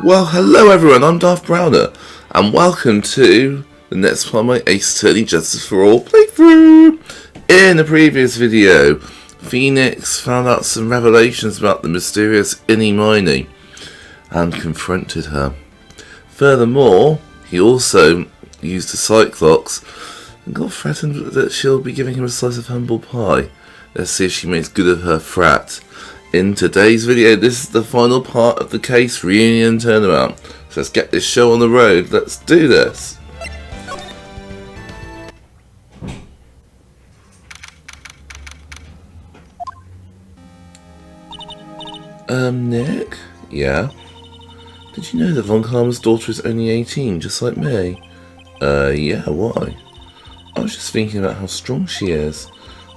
Well, hello everyone, I'm Darth Browner, and welcome to the next part of my Ace Attorney Justice for All playthrough. In the previous video, Phoenix found out some revelations about the mysterious Innie and confronted her. Furthermore, he also used a Cyclops and got threatened that she'll be giving him a slice of humble pie. Let's see if she makes good of her threat. In today's video, this is the final part of the case reunion turnabout. So let's get this show on the road. Let's do this. Nick? Yeah? Did you know that Von Karma's daughter is only 18, just like me? Yeah, why? I was just thinking about how strong she is.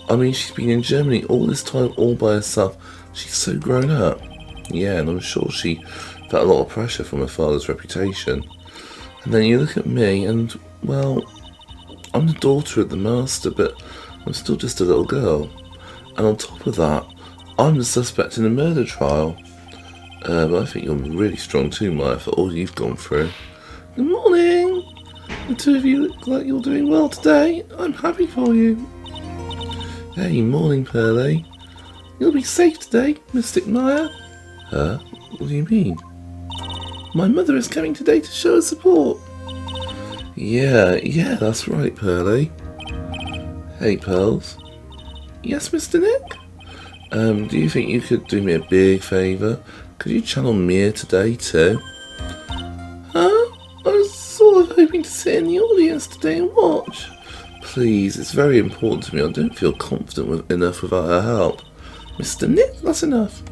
I mean, she's been in Germany all this time all by herself. She's so grown up. Yeah, and I'm sure she felt a lot of pressure from her father's reputation. And then you look at me and, well, I'm the daughter of the master, but I'm still just a little girl. And on top of that, I'm the suspect in a murder trial. But I think you're really strong too, Maya, for all you've gone through. Good morning! The two of you look like you're doing well today. I'm happy for you. Hey, morning, Pearly. You'll be safe today, Mystic Maya. Huh? What do you mean? My mother is coming today to show her support. Yeah, that's right, Pearly. Hey, Pearls. Yes, Mr. Nick? Do you think you could do me a big favour? Could you channel Mia today, too? Huh? I was sort of hoping to sit in the audience today and watch. Please, it's very important to me. I don't feel confident enough without her help. Mr. Nick, that's enough.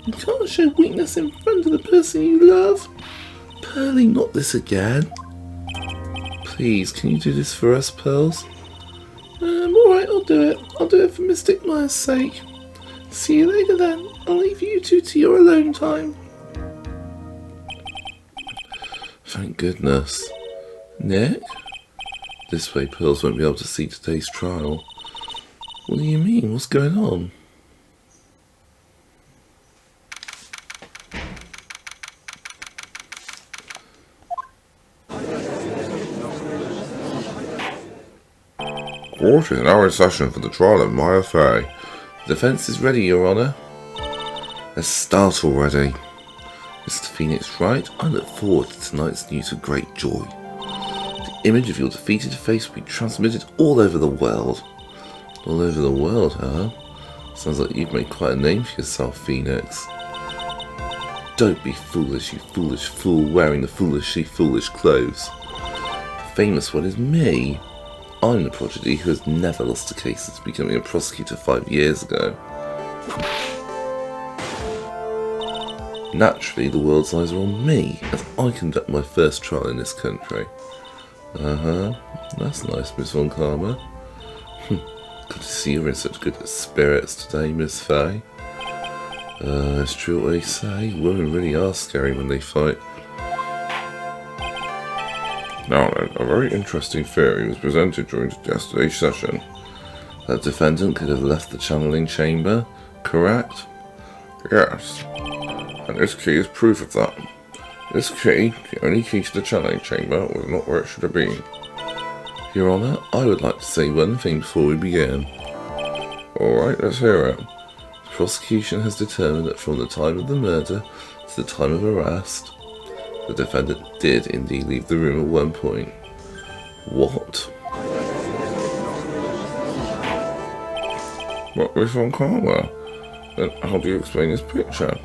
You can't show weakness in front of the person you love. Pearly, not this again. Please, can you do this for us, Pearls? Alright, I'll do it. I'll do it for Mystic Maya's sake. See you later then. I'll leave you two to your alone time. Thank goodness. Nick? This way Pearls won't be able to see today's trial. What do you mean? What's going on? Court is now in session for the trial of Maya Fey. The defence is ready, Your Honour. Let's start already. Mr. Phoenix Wright, I look forward to tonight's news with great joy. The image of your defeated face will be transmitted all over the world. All over the world, huh? Sounds like you've made quite a name for yourself, Phoenix. Don't be foolish, you foolish fool wearing the foolishly foolish clothes. The famous one is me. I'm the prodigy who has never lost a case since becoming a prosecutor 5 years ago. Naturally, the world's eyes are on me as I conduct my first trial in this country. That's nice, Miss Von Karma. Good to see you're in such good spirits today, Miss Fey. It's true what they say, women really are scary when they fight. Now then, a very interesting theory was presented during yesterday's session. That defendant could have left the channeling chamber, correct? Yes, and this key is proof of that. This key, the only key to the channeling chamber, was not where it should have been. Your Honour, I would like to say one thing before we begin. Alright, let's hear it. The prosecution has determined that from the time of the murder to the time of arrest, the defendant did indeed leave the room at one point. What? What was Von Karma? Then how do you explain this picture?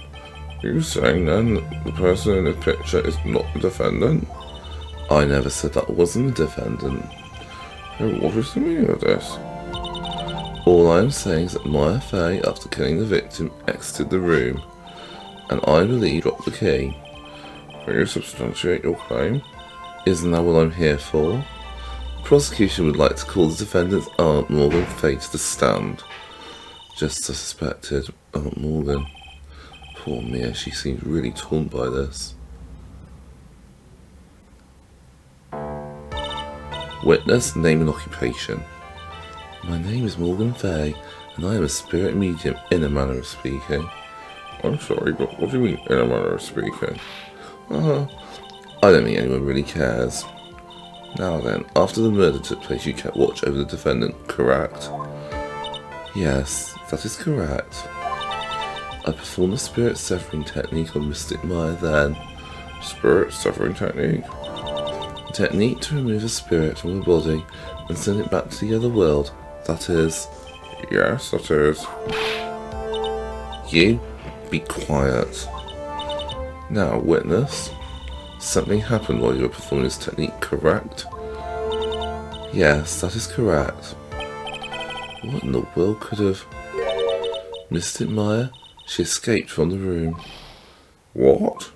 Are you saying then that the person in the picture is not the defendant? I never said that wasn't the defendant. Then what is the meaning of this? All I am saying is that Maya Fey, after killing the victim, exited the room, and I believe dropped the key. Can you substantiate your claim? Isn't that what I'm here for? The prosecution would like to call the defendant's Aunt Morgan Fey to the stand. Just as suspected, Aunt Morgan. Poor Mia, she seems really torn by this. Witness, name and occupation. My name is Morgan Fey, and I am a spirit medium in a manner of speaking. I'm sorry, but what do you mean in a manner of speaking? I don't think anyone really cares. Now then, after the murder took place, you kept watch over the defendant, correct? Yes, that is correct. I performed the spirit severing technique on Mystic Maya then. Spirit severing technique? A technique to remove a spirit from a body and send it back to the other world. That is... Yes, that is. You, be quiet. Now, witness. Something happened while you were performing this technique, correct? Yes, that is correct. What in the world could have... Mystic Maya? She escaped from the room. What?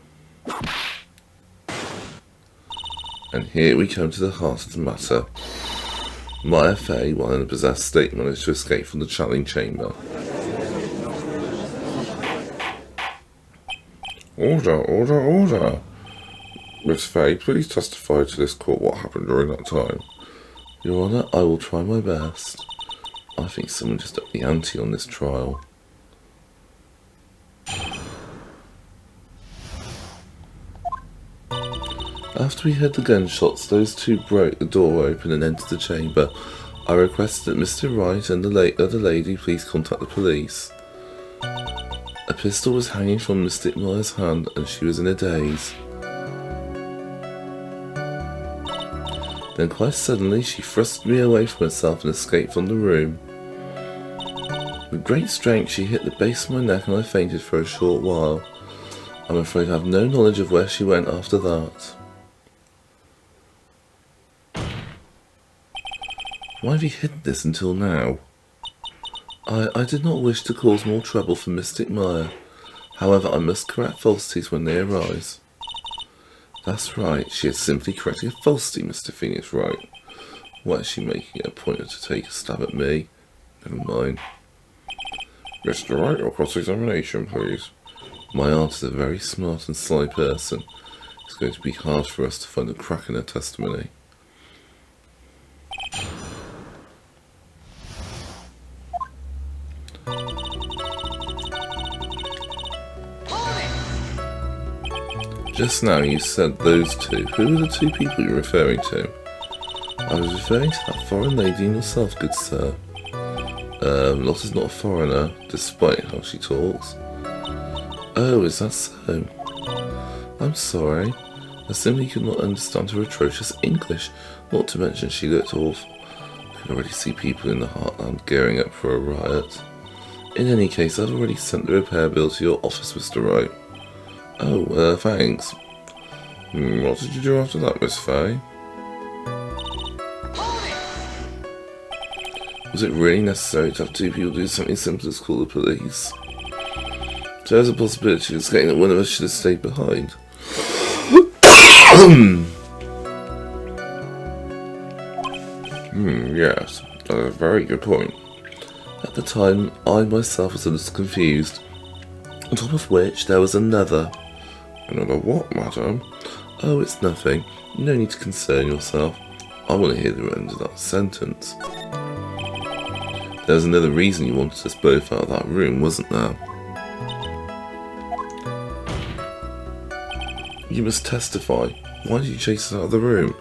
And here we come to the heart of the matter. Maya Fey, while in a possessed state, managed to escape from the channeling chamber. Order. Miss Fey, please testify to this court what happened during that time. Your Honour, I will try my best. I think someone just upped the ante on this trial. After we heard the gunshots, those two broke the door open and entered the chamber. I requested that Mr. Wright and the other lady please contact the police. A pistol was hanging from Mystic Maya's hand and she was in a daze. Then quite suddenly she thrust me away from herself and escaped from the room. With great strength she hit the base of my neck and I fainted for a short while. I'm afraid I have no knowledge of where she went after that. Why have you hidden this until now? I did not wish to cause more trouble for Mystic Maya. However, I must correct falsities when they arise. That's right, she is simply correcting a falsity, Mr. Phoenix Wright. Why is she making it a point to take a stab at me? Never mind. Mr. Wright, your cross-examination, please. My aunt is a very smart and sly person. It's going to be hard for us to find a crack in her testimony. Just now you said those two. Who are the two people you're referring to? I was referring to that foreign lady and yourself, good sir. Lotta's not a foreigner, despite how she talks. Oh, is that so? I'm sorry. I simply could not understand her atrocious English, not to mention she looked awful. I can already see people in the heartland gearing up for a riot. In any case, I've already sent the repair bill to your office, Mr. Wright. Oh, thanks. What did you do after that, Miss Fay? Was it really necessary to have two people do something simple as call the police? So there's a possibility of saying that one of us should have stayed behind. Yes, that's a very good point. At the time, I myself was a little confused. On top of which, there was another. Another what, madam? Oh, it's nothing. No need to concern yourself. I want to hear the end of that sentence. There was another reason you wanted us both out of that room, wasn't there? You must testify. Why did you chase us out of the room?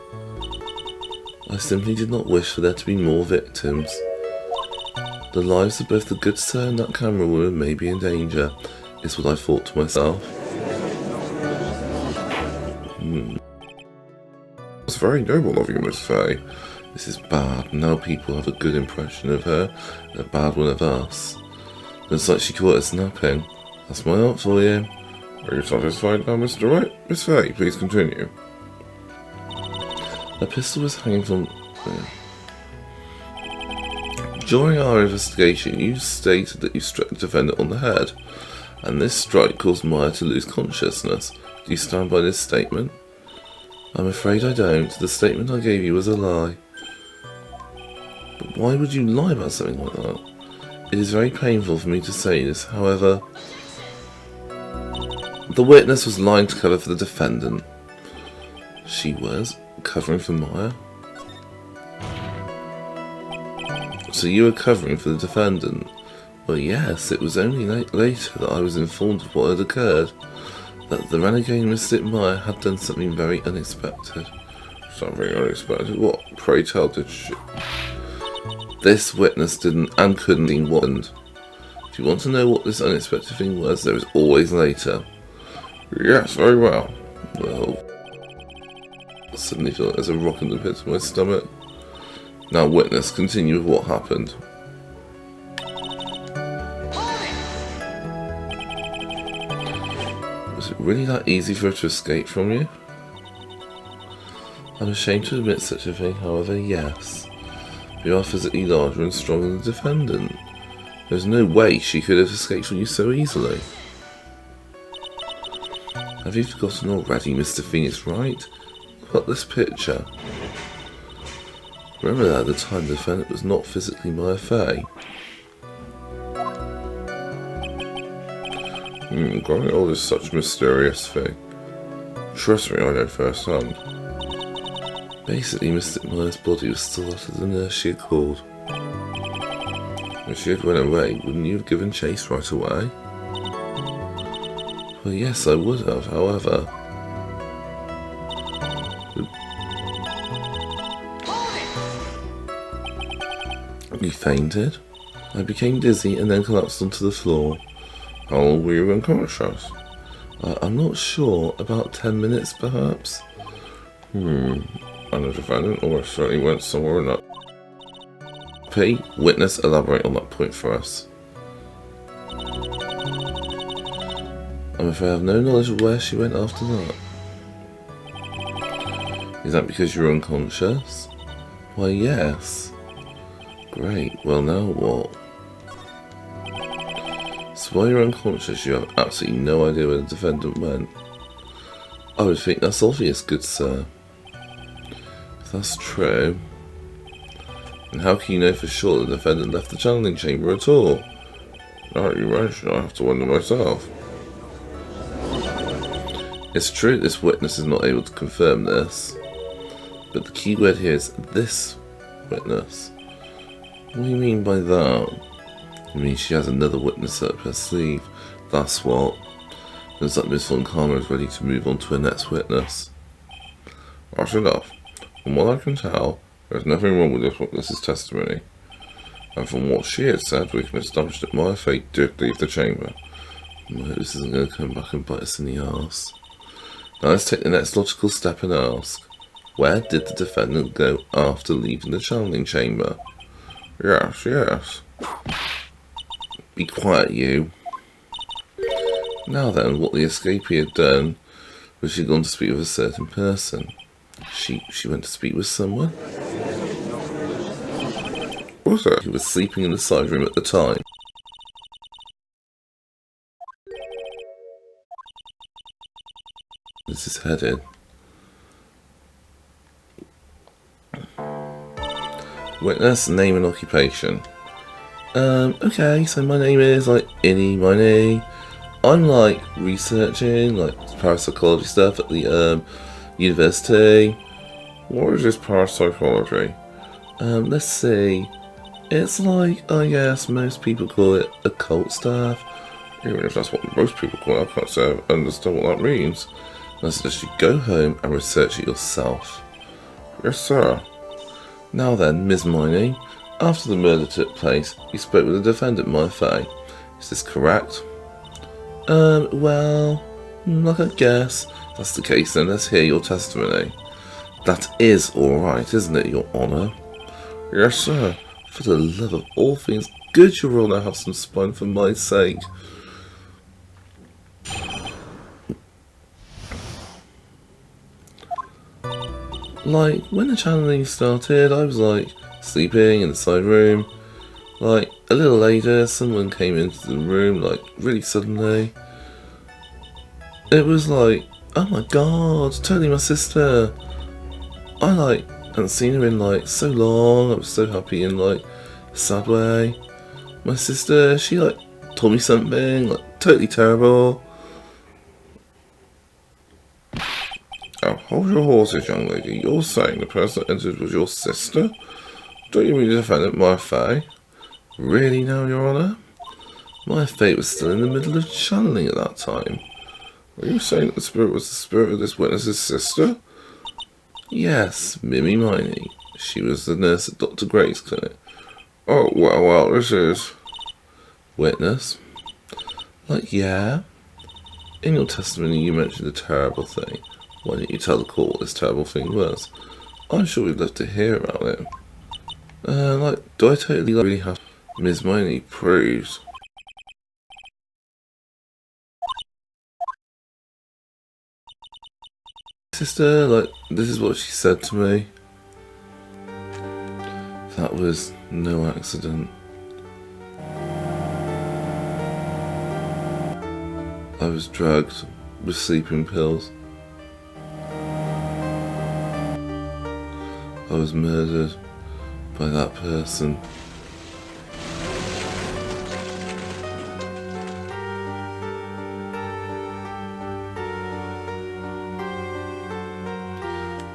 I simply did not wish for there to be more victims. The lives of both the good sir and that camera woman may be in danger, is what I thought to myself. It's very noble of you, Miss Fay. This is bad. Now people have a good impression of her and a bad one of us. Looks like she caught us napping. That's my aunt for you. Are you satisfied now, Mr. Wright? Miss Fay, please continue. A pistol was hanging from... During our investigation, you stated that you struck the defendant on the head, and this strike caused Maya to lose consciousness. Do you stand by this statement? I'm afraid I don't. The statement I gave you was a lie. But why would you lie about something like that? It is very painful for me to say this, however... The witness was lying to cover for the defendant. She was? Covering for Maya? So you were covering for the defendant? Well, yes, it was only later that I was informed of what had occurred. that the renegade Mystic Maya had done something very unexpected. Something unexpected? What? Pray tell, did she? This witness didn't and couldn't be warned. If you want to know what this unexpected thing was, there is always later. Yes, very well. Well, I suddenly feel like there's a rock in the pit of my stomach. Now, witness, continue with what happened. Was it really that easy for her to escape from you? I'm ashamed to admit such a thing, however, yes. You are physically larger and stronger than the defendant. There's no way she could have escaped from you so easily. Have you forgotten already, Mr. Phoenix Wright? Look at this picture. Remember that at the time the defendant was not physically Maya Fey? Growing old is such a mysterious thing. Trust me, I know firsthand. Basically, Mystic Maya's body was still out of the nurse she had called. If she had run away, wouldn't you have given chase right away? Well, yes, I would have, however. You fainted? I became dizzy and then collapsed onto the floor. How long were you unconscious? I'm not sure. About 10 minutes, perhaps? And the defendant almost certainly went somewhere in that. P, witness, elaborate on that point for us. I'm afraid I have no knowledge of where she went after that. Is that because you're unconscious? Why, yes. Great, well now what? So while you're unconscious, you have absolutely no idea where the defendant went. I would think that's obvious, good sir. If that's true, then how can you know for sure the defendant left the channeling chamber at all? Now you mention, I have to wonder myself. It's true this witness is not able to confirm this, but the key word here is this witness. What do you mean by that? I mean she has another witness up her sleeve, that's what. Looks like Miss Von Karma is ready to move on to her next witness. That's enough. From what I can tell, there's nothing wrong with this witness's testimony. And from what she had said, we can establish that Maya Fey did leave the chamber. I hope this isn't going to come back and bite us in the arse. Now let's take the next logical step and ask, where did the defendant go after leaving the channeling chamber? Yes, yes. Be quiet, you. Now then, what the escapee had done was she'd gone to speak with a certain person. She went to speak with someone? Was it? He was sleeping in the side room at the time. This is headed. Witness, name and occupation. Okay, so my name is, Innie Miney. I'm, researching, parapsychology stuff at the, university. What is this parapsychology? Let's see. It's I guess most people call it occult stuff. Even if that's what most people call it, I can't say I understand what that means. I suggest you go home and research it yourself. Yes, sir. Now then, Ms. Miney, after the murder took place, you spoke with the defendant, Maya Fey. Is this correct? Well, I guess. If that's the case, then let's hear your testimony. That is alright, isn't it, Your Honour? Yes, sir. For the love of all things good, Your Honour, have some spine for my sake. When the channeling started, I was, sleeping in the side room. A little later, someone came into the room, really suddenly. It was oh my god, totally my sister. I, hadn't seen her in, so long. I was so happy in, a sad way. My sister, she, told me something, totally terrible. Now, hold your horses, young lady. You're saying the person that entered was your sister? Don't you mean the defendant, Maya Fey? Really now, Your Honour? Maya Fey was still in the middle of channeling at that time. Are you saying that the spirit was the spirit of this witness's sister? Yes, Mimi Miney. She was the nurse at Dr. Gray's clinic. Oh, well, this is... Witness? Like, yeah? In your testimony you mentioned a terrible thing. Why didn't you tell the court what this terrible thing was? I'm sure we'd love to hear about it. Do I totally really have... Ms. Miney, please. Sister, this is what she said to me. That was no accident. I was drugged with sleeping pills. I was murdered by that person.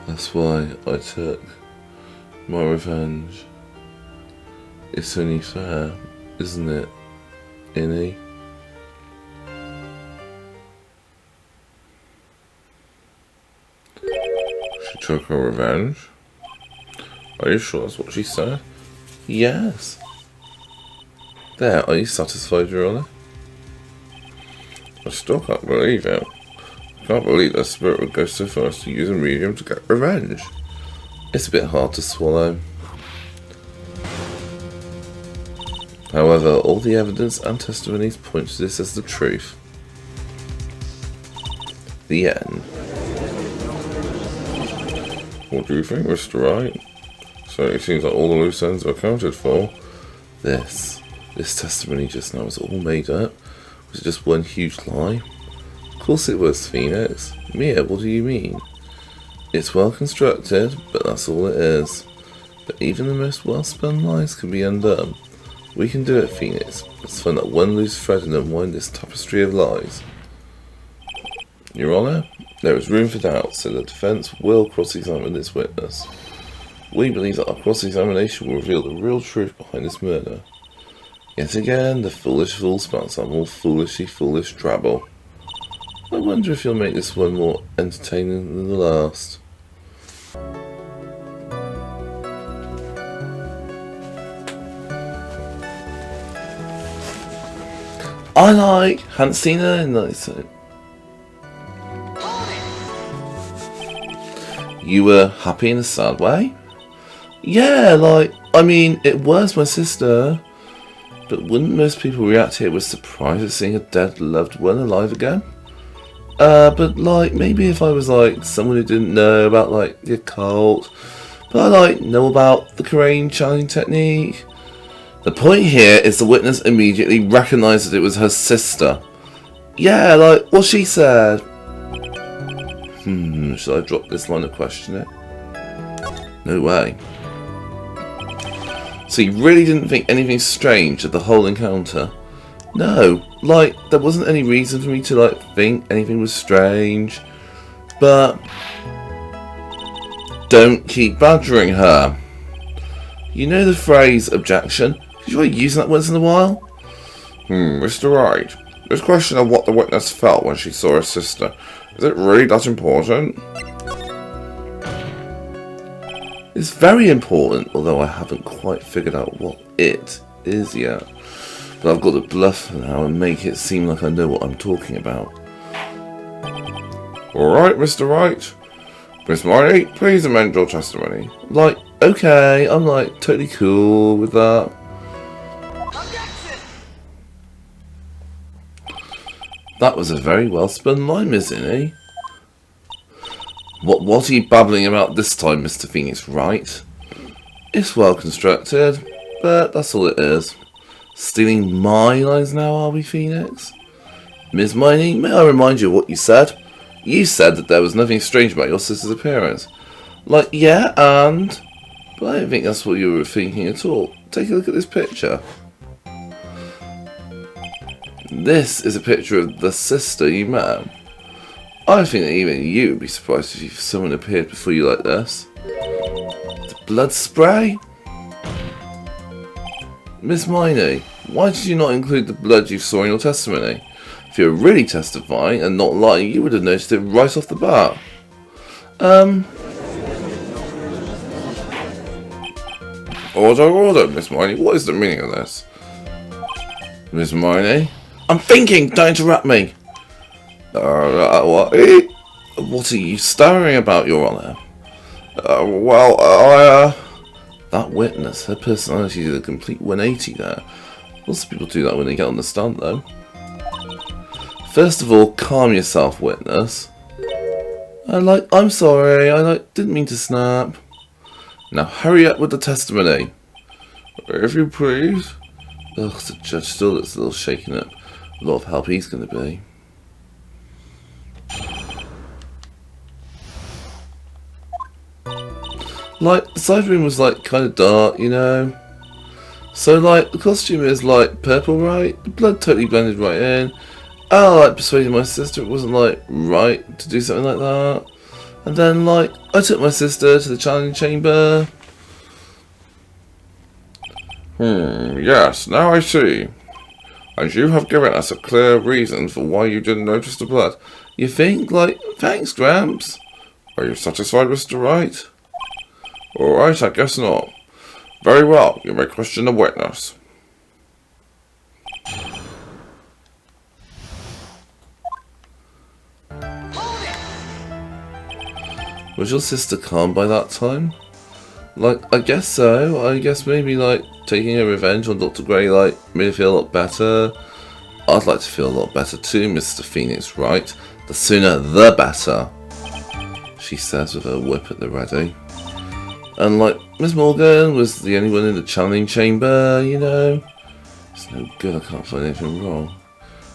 That's why I took my revenge. It's only fair, isn't it, Innie? She took her revenge? Are you sure that's what she said? Yes. There, are you satisfied, Your Honour? I still can't believe it. I can't believe that spirit would go so far as to use a medium to get revenge. It's a bit hard to swallow. However, all the evidence and testimonies point to this as the truth. The end. What do you think, Mr. Wright? So it seems like all the loose ends are accounted for. This testimony just now was all made up. Was it just one huge lie? Of course it was, Phoenix. Mia, what do you mean? It's well constructed, but that's all it is. But even the most well-spun lies can be undone. We can do it, Phoenix. Let's find that one loose thread and unwind this tapestry of lies. Your Honour, there is room for doubt, so the defence will cross-examine this witness. We believe that our cross-examination will reveal the real truth behind this murder. Yet again, the foolish fool spouts our more foolishly foolish drabble. I wonder if you'll make this one more entertaining than the last. Hadn't seen her in that, so. You were happy in a sad way? Yeah, I mean, it was my sister. But wouldn't most people react here with surprise at seeing a dead loved one alive again? But maybe if I was someone who didn't know about the occult, but I know about the Crane channeling technique. The point here is the witness immediately recognised that it was her sister. Yeah, what she said. Should I drop this line of questioning? No way. So you really didn't think anything strange of the whole encounter? No, there wasn't any reason for me to think anything was strange. But don't keep badgering her. You know the phrase objection? Could you try using that once in a while? Mr. Wright, this question of what the witness felt when she saw her sister, is it really that important? It's very important, although I haven't quite figured out what it is yet. But I've got to bluff now and make it seem like I know what I'm talking about. Alright, Mr. Wright. Miss Miney, please amend your testimony. Okay, I'm totally cool with that. That was a very well spun line, Miss Innie. What are you babbling about this time, Mr. Phoenix Wright? It's well constructed, but that's all it is. Stealing my lines now, are we, Phoenix? Miss Miney, may I remind you of what you said? You said that there was nothing strange about your sister's appearance. Yeah, and... But I don't think that's what you were thinking at all. Take a look at this picture. This is a picture of the sister you met. I think that even you would be surprised if someone appeared before you like this. The blood spray? Miss Miney, why did you not include the blood you saw in your testimony? If you were really testifying and not lying, you would have noticed it right off the bat. Order, Miss Miney. What is the meaning of this? Miss Miney? I'm thinking! Don't interrupt me! What are you staring about, Your Honour? That witness, her personality did a complete 180 there. Lots of people do that when they get on the stand, though. First of all, calm yourself, witness. I'm sorry, I didn't mean to snap. Now hurry up with the testimony. If you please. Ugh, the judge still looks a little shaken up. A lot of help he's going to be. The side room was kind of dark, you know. So the costume is purple, right? The blood totally blended right in. I persuaded my sister it wasn't right to do something like that. And then I took my sister to the challenge chamber. Yes, now I see. And you have given us a clear reason for why you didn't notice the blood. You think? Thanks, Gramps. Are you satisfied, Mr. Wright? Alright, I guess not. Very well, you may question the witness. Was your sister calm by that time? I guess so. I guess maybe taking her revenge on Dr. Gray made her feel a lot better. I'd like to feel a lot better too, Mr. Phoenix Wright. The sooner the better, she says with her whip at the ready. And Miss Morgan was the only one in the channeling chamber, you know. It's no good, I can't find anything wrong.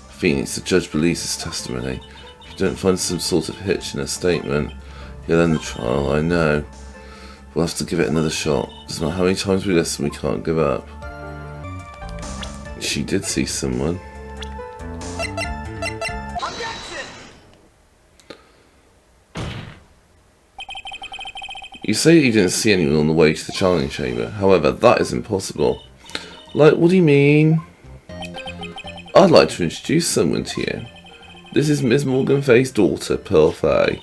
Phoenix, the judge believes his testimony. If you don't find some sort of hitch in her statement, he'll end the trial, I know. We'll have to give it another shot. Doesn't matter how many times we listen, we can't give up. She did see someone. You say you didn't see anyone on the way to the challenge chamber. However, that is impossible. What do you mean? I'd like to introduce someone to you. This is Miss Morgan Fay's daughter, Pearl Fay.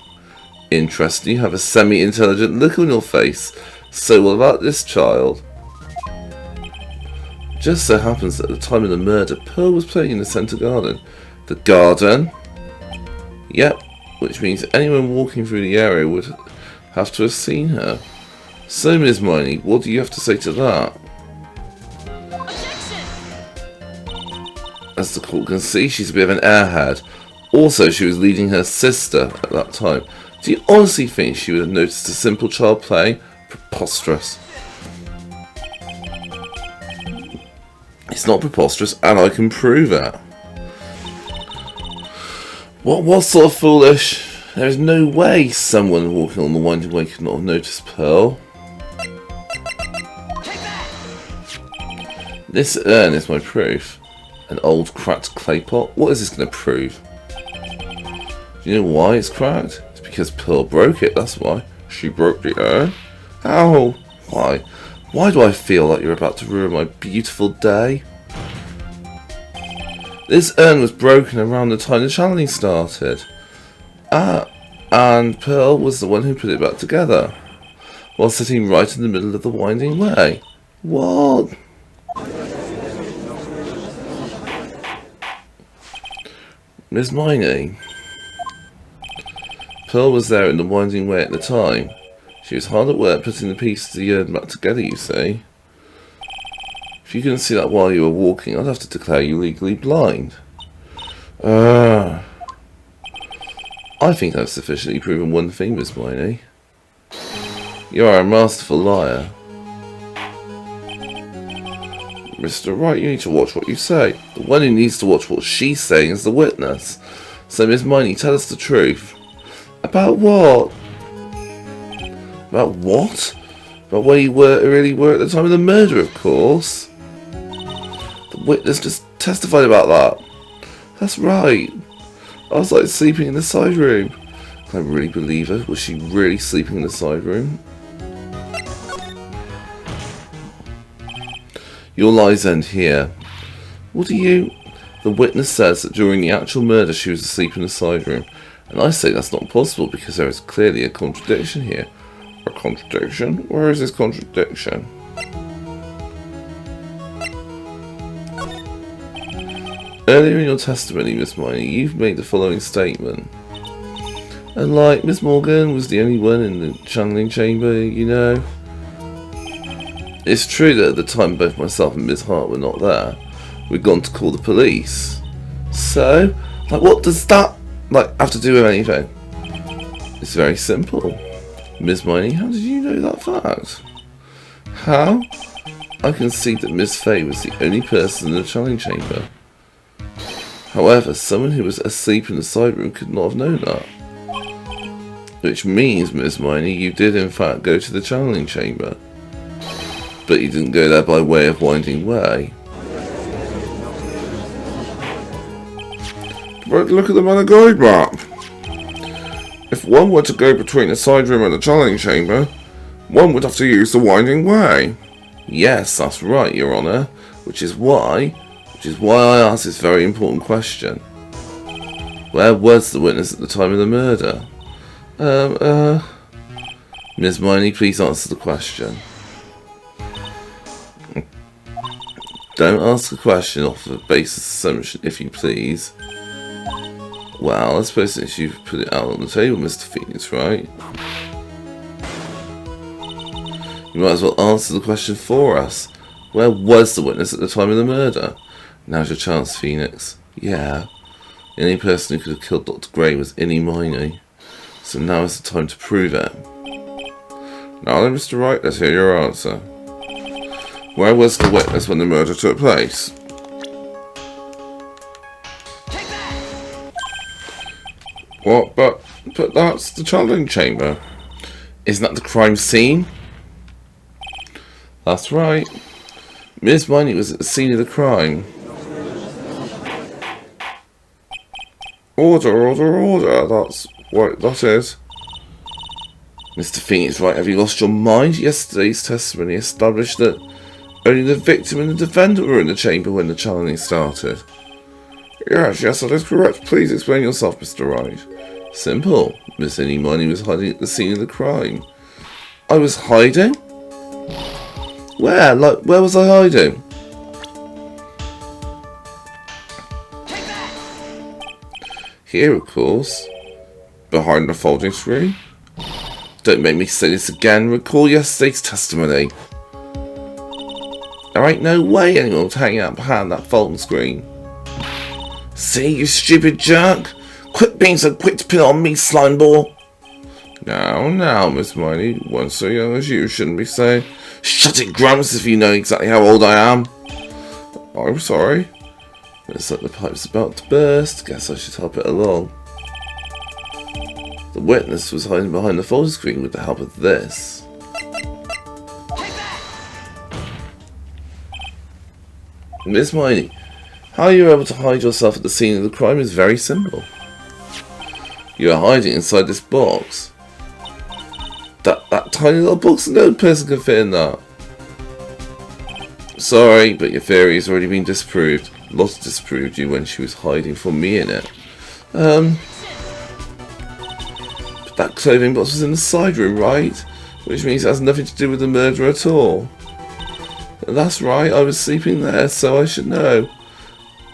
Interesting, you have a semi-intelligent look on your face. So what about this child? Just so happens that at the time of the murder, Pearl was playing in the centre garden. The garden? Yep, which means anyone walking through the area would have to have seen her. So, Ms. Miney, what do you have to say to that? As the court can see, she's a bit of an airhead. Also, she was leading her sister at that time. Do you honestly think she would have noticed a simple child playing? Preposterous. It's not preposterous, and I can prove it. What sort of foolish? There is no way someone walking on the winding way could not have noticed Pearl. This urn is my proof. An old cracked clay pot? What is this going to prove? Do you know why it's cracked? It's because Pearl broke it, that's why. She broke the urn? How? Why? Why do I feel like you're about to ruin my beautiful day? This urn was broken around the time the challenge started. And Pearl was the one who put it back together, while sitting right in the middle of the winding way. What? Miss Miney. Pearl was there in the winding way at the time. She was hard at work putting the pieces of the urn back together, you see. If you couldn't see that while you were walking, I'd have to declare you legally blind. I think I've sufficiently proven one thing, Miss Miney. You are a masterful liar. Mr. Wright, you need to watch what you say. The one who needs to watch what she's saying is the witness. So, Miss Miney, tell us the truth. About what? About what? About where you really were at the time of the murder, of course. The witness just testified about that. That's right. I was sleeping in the side room. Can I really believe her? Was she really sleeping in the side room? Your lies end here. What do you... The The witness says that during the actual murder she was asleep in the side room, and I say that's not possible because there is clearly a contradiction here. A contradiction? Where is this contradiction? Earlier in your testimony, Miss Miney, you've made the following statement. And like, Miss Morgan was the only one in the channeling chamber, you know. It's true that at the time both myself and Miss Hart were not there. We'd gone to call the police. So, like, what does that, have to do with anything? It's very simple. Miss Miney, how did you know that fact? How? I can see that Miss Fay was the only person in the channeling chamber. However, someone who was asleep in the side room could not have known that. Which means, Miss Miney, you did in fact go to the channeling chamber. But you didn't go there by way of winding way. But look at them on a guide map. If one were to go between the side room and the channeling chamber, one would have to use the winding way. Yes, that's right, Your Honour. Which is why I asked this very important question. Where was the witness at the time of the murder? Miss Miney, please answer the question. Don't ask a question off of a basis assumption, if you please. Well, I suppose since you've put it out on the table, Mr. Phoenix, right? You might as well answer the question for us. Where was the witness at the time of the murder? Now's your chance, Phoenix. Yeah. The only person who could have killed Dr. Gray was Innie Miney. So now is the time to prove it. Now then, Mr. Wright, let's hear your answer. Where was the witness when the murder took place? What? But that's the channeling chamber. Isn't that the crime scene? That's right. Miss Miney was at the scene of the crime. Order. That's what that is. Mr. Phoenix, right, have you lost your mind? Yesterday's testimony established that only the victim and the defendant were in the chamber when the channeling started. Yes, that is correct. Please explain yourself, Mr. Wright. Simple. Miss Innie Miney was hiding at the scene of the crime. I was hiding? Where? Where was I hiding? Here, of course. Behind the folding screen. Don't make me say this again. Recall yesterday's testimony. There ain't no way anyone would hang out behind that folding screen. See, you stupid jerk. Quit being so quick to pin it on me, slime ball. Now, Miss Miney, one so young as you shouldn't be saying. Shut it, Grumps, if you know exactly how old I am. I'm sorry. Looks like the pipe's about to burst. Guess I should help it along. The witness was hiding behind the folding screen with the help of this. Miss Miney, how you were able to hide yourself at the scene of the crime is very simple. You are hiding inside this box. That tiny little box, no person can fit in that. Sorry, but your theory has already been disproved. Lotte disproved you when she was hiding from me in it. But that clothing box was in the side room, right? Which means it has nothing to do with the murder at all. That's right, I was sleeping there, so I should know.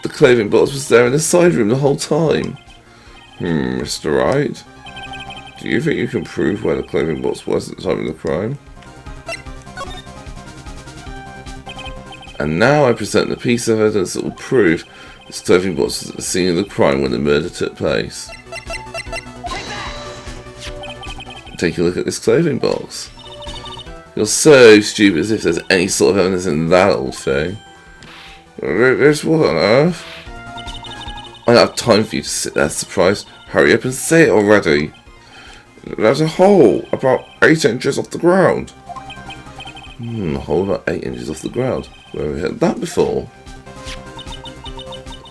The clothing box was there in the side room the whole time. Mr. Wright, do you think you can prove where the clothing box was at the time of the crime? And now I present the piece of evidence that will prove this clothing box was at the scene of the crime when the murder took place. Take a look at this clothing box. You're so stupid as if there's any sort of evidence in that old thing. This what on earth? I don't have time for you to sit there surprised. Hurry up and say it already. There's a hole about 8 inches off the ground. A hole about 8 inches off the ground. Where have we had that before?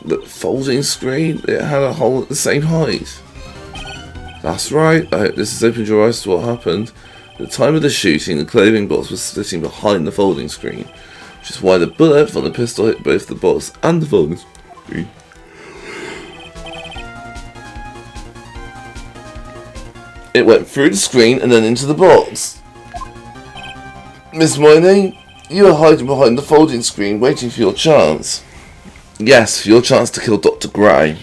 The folding screen, it had a hole at the same height. That's right, I hope this has opened your eyes to what happened. At the time of the shooting, the clothing box was sitting behind the folding screen, which is why the bullet from the pistol hit both the box and the folding screen It went through the screen and then into the box. Miss Miney, you are hiding behind the folding screen waiting for your chance. Yes, for your chance to kill Dr. Gray.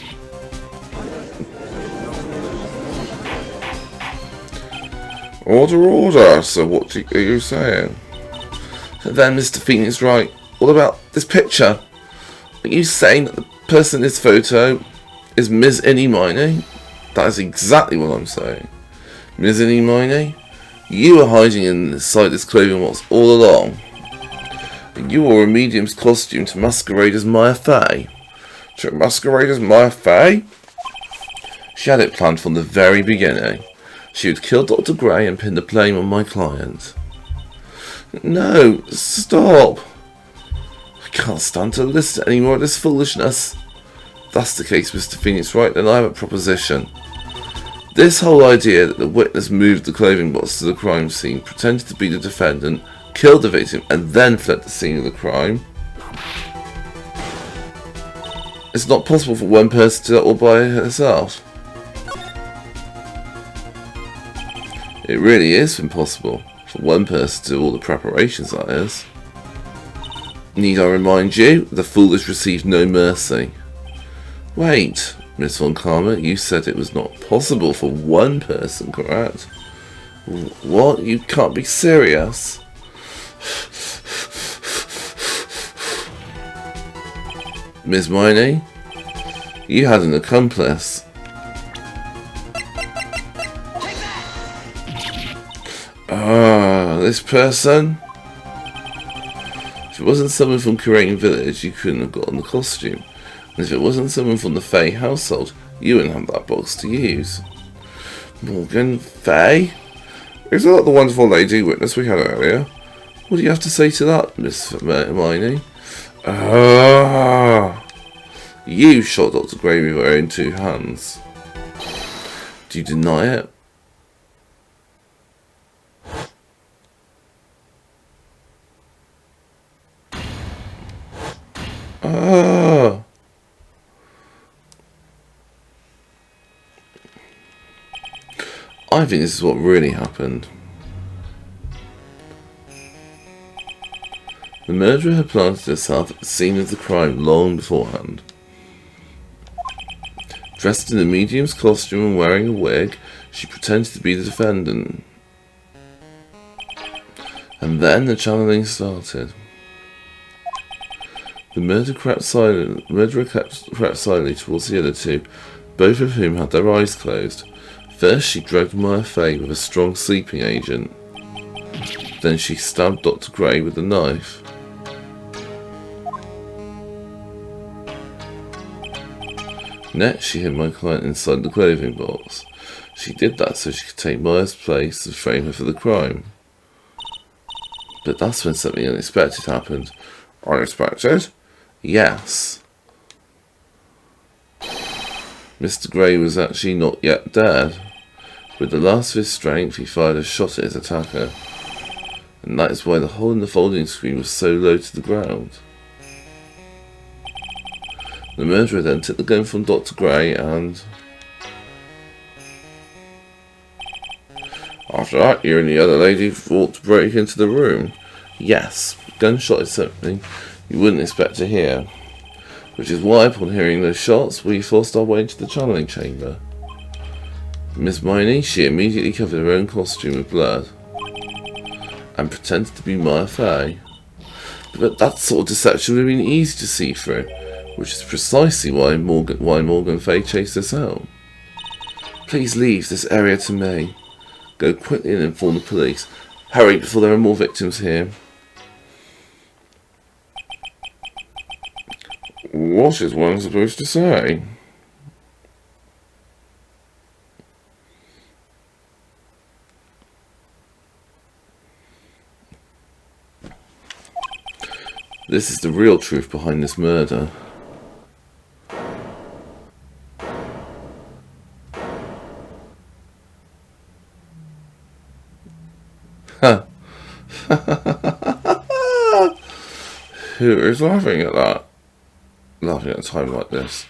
Order, order. So what are you saying? Then Mr. Phoenix Wright, what about this picture? Are you saying that the person in this photo is Ms. Innie Miney? That is exactly what I'm saying. Ms. Innie Miney, you were hiding inside this clothing box all along. You wore a medium's costume to masquerade as Maya Fey. To masquerade as Maya Fey? She had it planned from the very beginning. She would kill Dr. Gray and pin the blame on my client. No, stop. I can't stand to listen to any more of this foolishness. If that's the case, Mr. Phoenix Wright, then I have a proposition. This whole idea that the witness moved the clothing box to the crime scene, pretended to be the defendant, killed the victim, and then fled the scene of the crime. It's not possible for one person to do that all by herself. It really is impossible for one person to do all the preparations, that is. Need I remind you, the foolish received no mercy. Wait, Miss Von Karma, you said it was not possible for one person, correct? What? You can't be serious. Miss Miney, you had an accomplice. This person? If it wasn't someone from Kurain Village, you couldn't have gotten the costume. And if it wasn't someone from the Fey household, you wouldn't have that box to use. Morgan Fey? Is that the wonderful lady witness we had earlier? What do you have to say to that, Miss Miney? You shot Dr. Gray with your own two hands. Do you deny it? I think this is what really happened. The murderer had planted herself at the scene of the crime long beforehand. Dressed in a medium's costume and wearing a wig, she pretended to be the defendant. And then the channeling started. The murderer crept silently towards the other two, both of whom had their eyes closed. First she drugged Maya Fey with a strong sleeping agent. Then she stabbed Dr. Gray with a knife. Next she hid my client inside the clothing box. She did that so she could take Maya's place and frame her for the crime. But that's when something unexpected happened. Unexpected? Yes. Mr. Gray was actually not yet dead. With the last of his strength, he fired a shot at his attacker. And that is why the hole in the folding screen was so low to the ground. The murderer then took the gun from Dr. Gray and... After that, you and the other lady fought to break into the room. Yes, gunshot is something you wouldn't expect to hear. Which is why, upon hearing those shots, we forced our way into the channeling chamber. Miss Miney, she immediately covered her own costume with blood. And pretended to be Maya Fey. But that sort of deception would have been easy to see through. Which is precisely why Morgan Fey chased us out. Please leave this area to me. Go quickly and inform the police. Hurry before there are more victims here. What is one supposed to say? This is the real truth behind this murder. Ha! Who is laughing at that? Laughing at a time like this.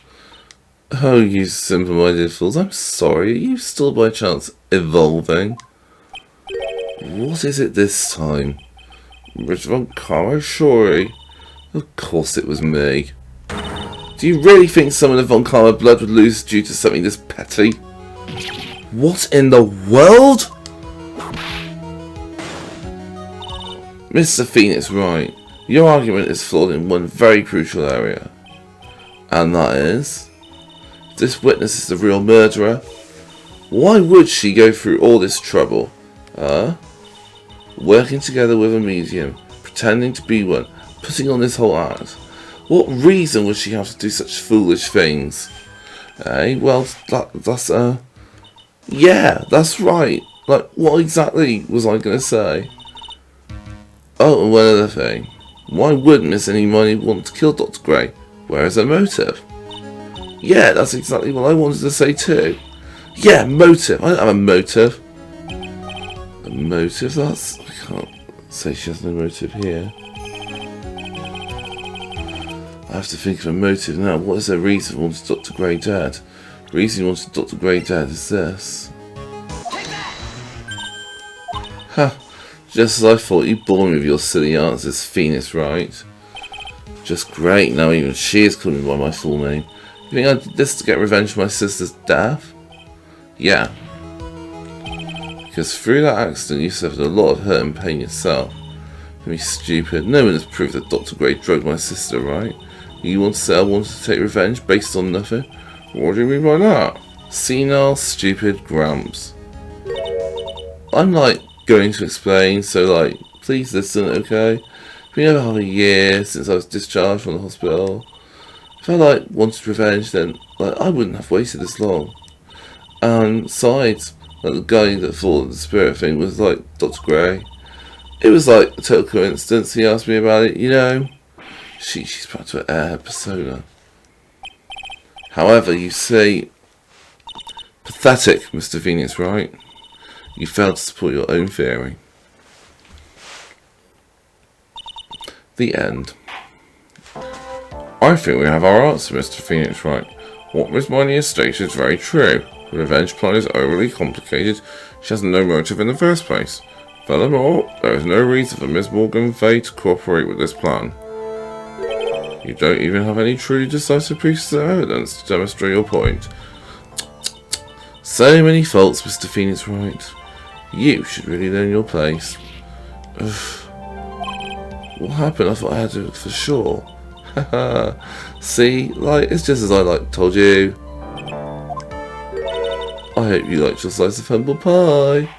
Oh, you simple-minded fools, I'm sorry. Are you still by chance evolving? What is it this time? Rich von Karma? Of course it was me. Do you really think someone of von Karma blood would lose due to something this petty? What in the world? Mr. Phoenix, right. Your argument is flawed in one very crucial area. And that is, if this witness is the real murderer, why would she go through all this trouble? Working together with a medium, pretending to be one, putting on this whole act. What reason would she have to do such foolish things? Well, yeah, that's right. Like, what exactly was I going to say? Oh, and one other thing. Why would Miss Hermione want to kill Dr. Gray? Where is her motive? Yeah, that's exactly what I wanted to say too. Yeah, motive. I don't have a motive. A motive? I can't say she has no motive here. I have to think of a motive now. What is her reason for wanting Dr. Gray dead? The reason he wanted Dr. Gray dead is this. Ha! Just as I thought, you bore me with your silly answers, Phoenix, right? Just great, now even she is calling me by my full name. You think I did this to get revenge for my sister's death? Yeah. Because through that accident you suffered a lot of hurt and pain yourself. Don't be stupid. No one has proved that Dr. Gray drugged my sister, right? You want to say I wanted to take revenge based on nothing? What do you mean by that? Senile, stupid Gramps. I'm like going to explain, so like, please listen, okay? It's been over half a year since I was discharged from the hospital. If I like wanted revenge, then like I wouldn't have waited this long. And besides, like the guy that thought the spirit thing was like Dr. Gray. It was like a total coincidence. He asked me about it, you know. She's about to air her persona. However, you say, pathetic, Mr. Phoenix, right? You failed to support your own theory. The end. I think we have our answer, Mr. Phoenix, right? What Miss Hermione has stated is very true. The revenge plot is overly complicated. She has no motive in the first place. Furthermore, there is no reason for Miss Morgan Fay to cooperate with this plan. You don't even have any truly decisive pieces of evidence to demonstrate your point. So many faults, Mr. Phoenix, right? You should really learn your place. Ugh. What happened? I thought I had it for sure. Haha. See, like, it's just as I told you. I hope you liked your slice of humble pie.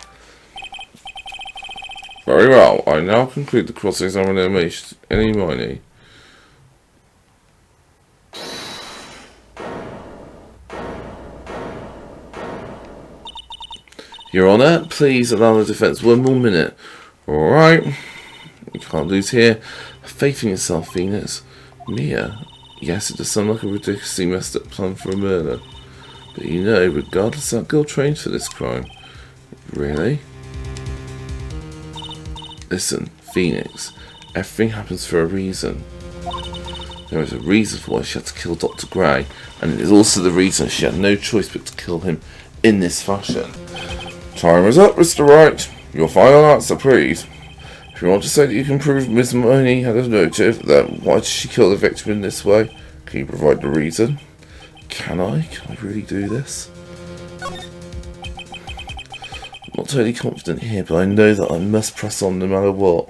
Very well, I now conclude the cross-examination in Hermione. Your Honour, please allow the defence 1 more minute. Alright. You can't lose here. Have faith in yourself, Phoenix. Mia. Yes, it does sound like a ridiculously messed up plan for a murder. But you know, regardless, that girl trained for this crime. Really? Listen, Phoenix. Everything happens for a reason. There is a reason for why she had to kill Dr. Gray, and it is also the reason she had no choice but to kill him in this fashion. Time is up, Mr. Wright. Your final answer, please. If you want to say that you can prove Miss Hermione had a motive, then why did she kill the victim in this way? Can you provide the reason? Can I? Can I really do this? I'm not totally confident here, but I know that I must press on no matter what.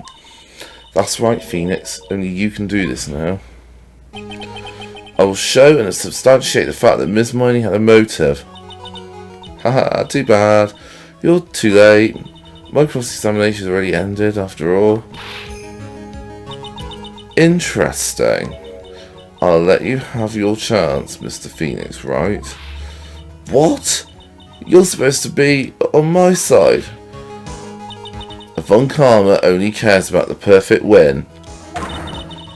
That's right, Phoenix. Only you can do this now. I will show and substantiate the fact that Miss Hermione had a motive. Haha, too bad. You're too late. My cross-examination has already ended, after all. Interesting. I'll let you have your chance, Mr. Phoenix, right? What? You're supposed to be on my side. Von Karma only cares about the perfect win.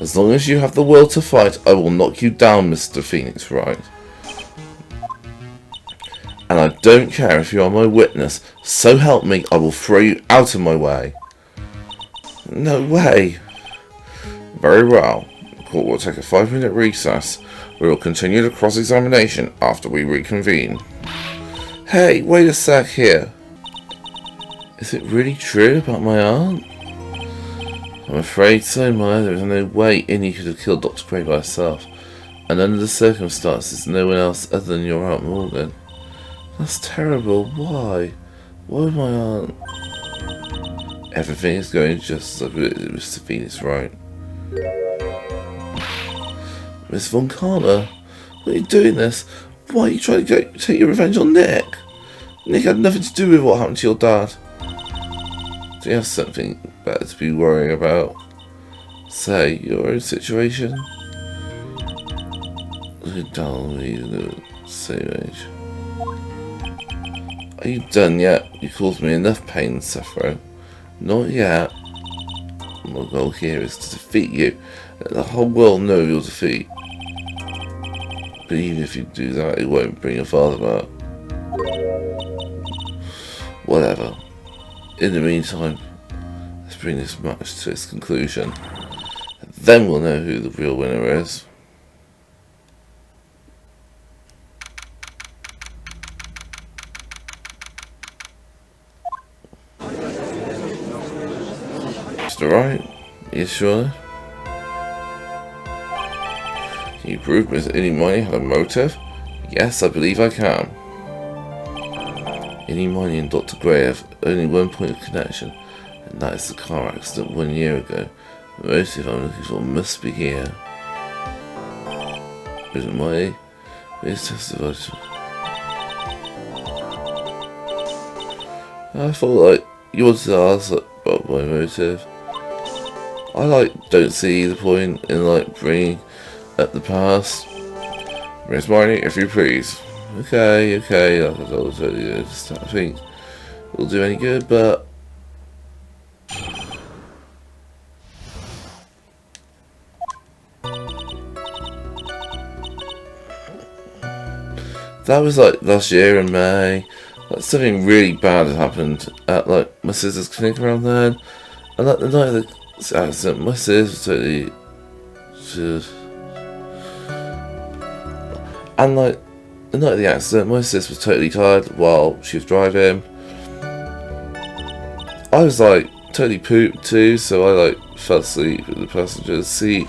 As long as you have the will to fight, I will knock you down, Mr. Phoenix, right? And I don't care if you are my witness. So help me, I will throw you out of my way. No way. Very well. Court will take a 5-minute recess. We will continue the cross-examination after we reconvene. Hey, wait a sec here. Is it really true about my aunt? I'm afraid so, Maya. There is no way Innie could have killed Dr. Gray by herself. And under the circumstances, no one else other than your Aunt Morgan. That's terrible. Why? Why would my aunt... Everything is going just as I predicted, Mr. Phoenix, right? Miss Von Karma, why are you doing this? Why are you trying to take your revenge on Nick? Nick had nothing to do with what happened to your dad. Do you have something better to be worrying about? Say, your own situation? Look at Donald, he's the same age. Are you done yet? You caused me enough pain and suffering. Not yet. My goal here is to defeat you. Let the whole world know your defeat. But even if you do that, it won't bring your father back. Whatever. In the meantime, let's bring this match to its conclusion. And then we'll know who the real winner is. Mr. Wright, yes, sure. Can you prove Miss Innie Miney had a motive? Yes, I believe I can. Innie Miney and Dr. Gray have only one point of connection, and that is the car accident 1 year ago. The motive I'm looking for must be here. Miss Miney, please testify to... I thought, you wanted to ask about my motive. I, don't see the point in, bringing up the past. Miss Miney, if you please. Okay, I think it'll do any good, but... That was, last year in May. Something really bad had happened at, my sister's clinic around then. And, the night of the accident, my sister was totally... And, the night of the accident, my sister was totally tired while she was driving. I was, totally pooped too, so I, fell asleep in the passenger's seat.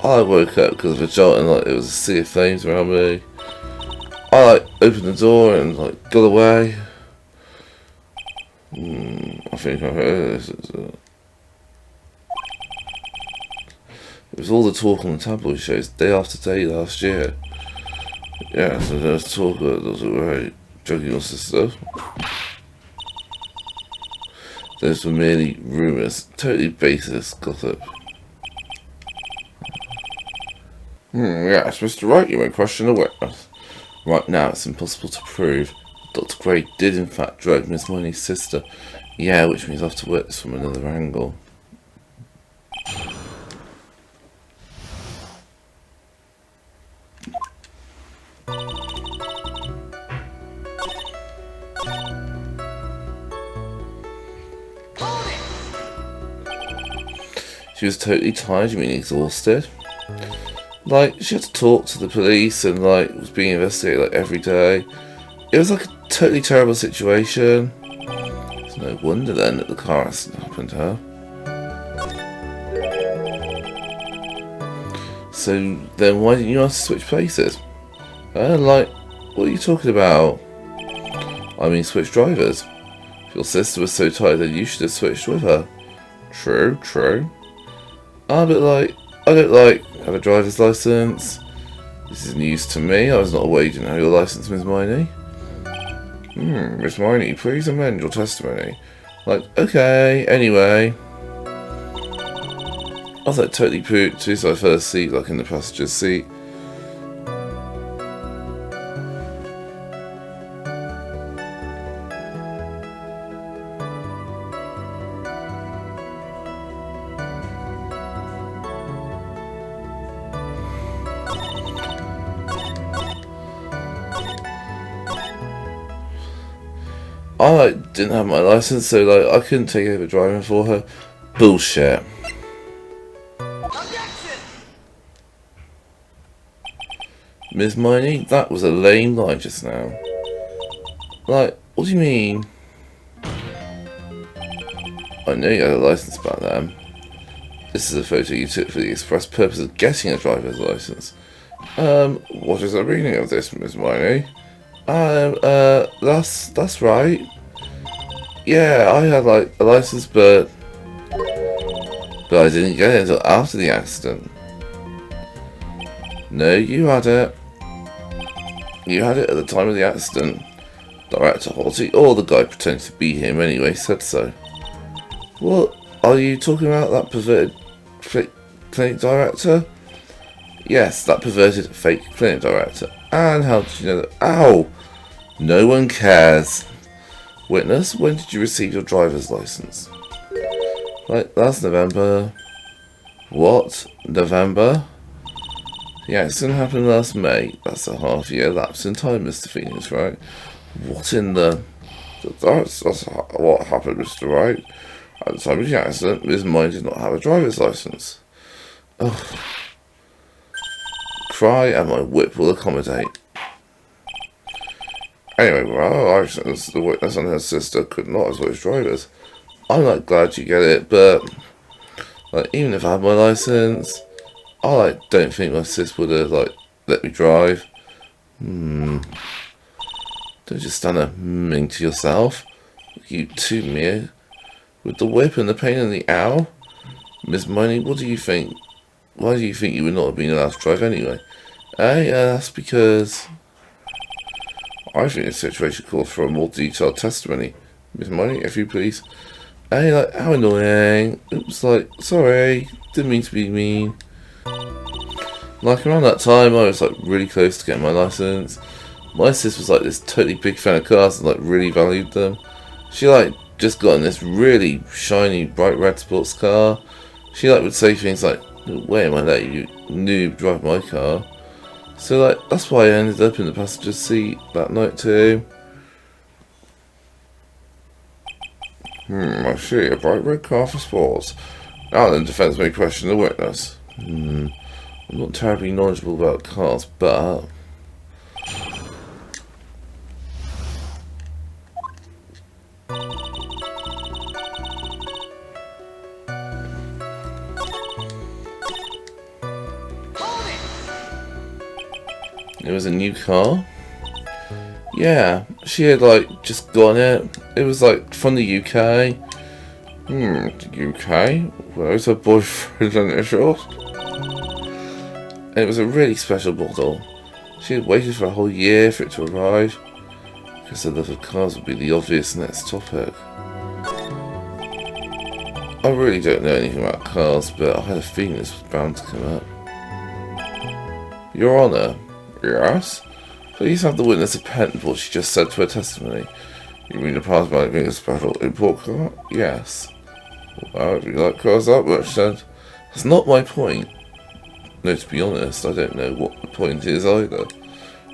I woke up because of a jolt and, it was a sea of flames around me. I, opened the door and, got away. I think I heard this. It was all the talk on the tabloid shows day after day last year. Yeah, so there was talk that there was a very drugging your sister. Those were merely rumours, totally baseless gossip. Yes, Mr. Wright, you may question the witness. Right now, it's impossible to prove. Dr. Gray did in fact drug Miss Miney's sister. Yeah, which means I have to work this from another angle. She was totally tired, you mean exhausted? She had to talk to the police and, was being investigated, every day. It was, a totally terrible situation. It's no wonder, then, that the car accident happened to her. So, then why didn't you ask to switch places? What are you talking about? I mean, switch drivers. If your sister was so tired, then you should have switched with her. True. But, I don't, have a driver's license. This is news to me. I was not aware you didn't have your license, Miss Miney. Miss Miney, please amend your testimony. Okay, anyway. I was, totally pooped too, so I fell asleep, in the passenger's seat. I didn't have my license, so I couldn't take over driving for her. Bullshit. Miss Miney, that was a lame lie just now. What do you mean? I know you had a license back then. This is a photo you took for the express purpose of getting a driver's license. What is the meaning of this, Miss Miney? That's right. Yeah, I had a license, but I didn't get it until after the accident. No, you had it. You had it at the time of the accident. Director Halsey, or the guy pretending to be him anyway, said so. What? Are you talking about that perverted fake clinic director? Yes, that perverted fake clinic director. And how did you know that? Ow! No one cares. Witness, when did you receive your driver's license? Last November. What? November? The accident happened last May. That's a half-year lapse in time, Mr. Phoenix, right? What in the... That's what happened, Mr. Wright. At the time of the accident, Ms. Mine did not have a driver's license. Ugh. Cry and my whip will accommodate. Anyway, well, the witness and her sister could not as well as drivers. I'm glad you get it, but even if I had my license, I don't think my sis would have let me drive. Don't just stand there ming to yourself. You too, Mia. With the whip and the pain and the ow. Miss Miney, what do you think? Why do you think you would not have been allowed to drive anyway? That's because I think the situation calls for a more detailed testimony. Miss Miney, if you please. How annoying. Oops, sorry, didn't mean to be mean. Around that time, I was really close to getting my license. My sis was this totally big fan of cars and really valued them. She just got in this really shiny bright red sports car. She would say things wait am I letting you noob drive my car? So that's why I ended up in the passenger seat that night too. I see, a bright red car for sports. Now then, defense may question the witness. I'm not terribly knowledgeable about cars, but it was a new car. Yeah, she had just got it. It was from the UK. The UK? Where's her boyfriend's initials? And it was a really special model. She had waited for a whole year for it to arrive. Because the love of cars would be the obvious next topic. I really don't know anything about cars, but I had a feeling this was bound to come up. Your Honour. Yes? Please have the witness append what she just said to her testimony. You mean the part about being a special import car? Yes. Well, if you like cars that much, then that's not my point. No, to be honest, I don't know what the point is either.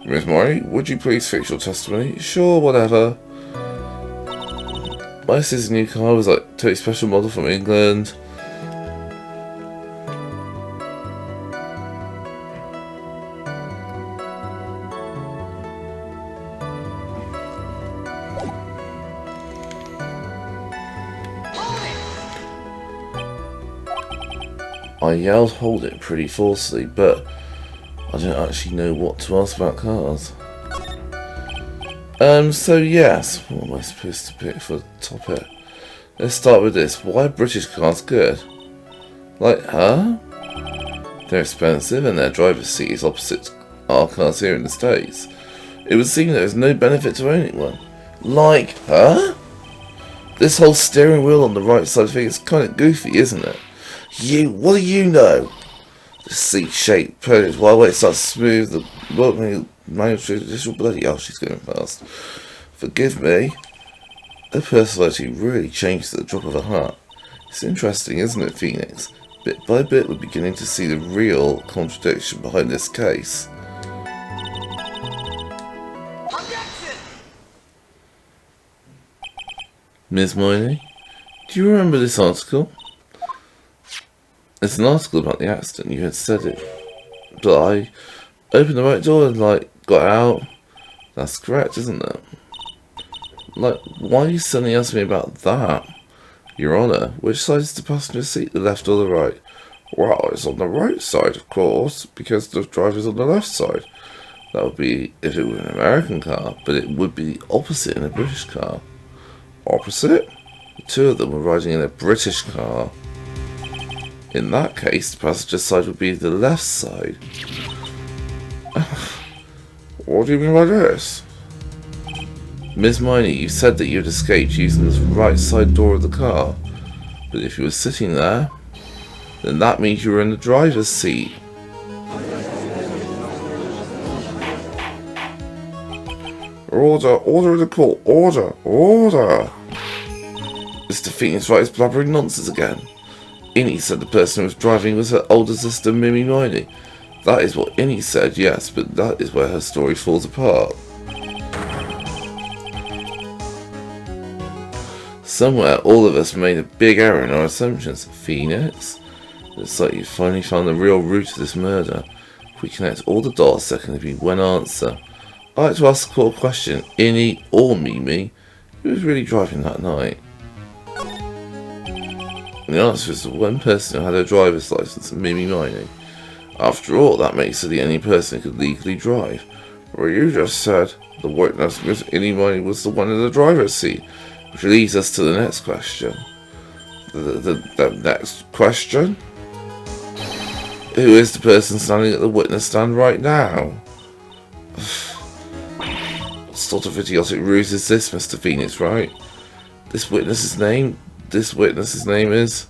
Miss Murray, would you please fix your testimony? Sure, whatever. My sister's new car was totally special model from England. I yelled hold it pretty forcefully, but I don't actually know what to ask about cars. So yes, what am I supposed to pick for the topic? Let's start with this. Why are British cars good? Huh? They're expensive and their driver's seat is opposite our cars here in the States. It would seem there is no benefit to owning one. Huh? This whole steering wheel on the right side thing is kind of goofy, isn't it? What do you know? The seat shape, purchase, while it starts smooth, the manual traditional, bloody hell, she's going fast. Forgive me. Her personality really changed at the drop of a hat. It's interesting, isn't it, Phoenix? Bit by bit, we're beginning to see the real contradiction behind this case. Ms. Miney, do you remember this article? It's an article about the accident. You had said it. But I opened the right door and, got out. That's correct, isn't it? Why are you suddenly asking me about that? Your Honour, which side is the passenger seat, the left or the right? Well, it's on the right side, of course, because the driver's on the left side. That would be if it were an American car, but it would be the opposite in a British car. Opposite? The two of them were riding in a British car. In that case, the passenger side would be the left side. What do you mean by this? Ms. Miney, you said that you had escaped using the right side door of the car. But if you were sitting there, then that means you were in the driver's seat. Order in the court, order. Mr. Phoenix writes blabbering nonsense again. Innie said the person who was driving was her older sister, Mimi Miney. That is what Innie said, yes, but that is where her story falls apart. Somewhere, all of us made a big error in our assumptions. Phoenix? Looks like you finally found the real root of this murder. If we connect all the dots, there can be one answer. I'd like to ask the court a question. Innie or Mimi, who was really driving that night? And the answer is the one person who had a driver's license, Mimi Miney. After all, that makes her the only person who could legally drive. Well, you just said the witness, Miss Innie Miney, was the one in the driver's seat. Which leads us to the next question. The next question? Who is the person standing at the witness stand right now? What sort of idiotic ruse is this, Mr. Phoenix, right? This witness's name is...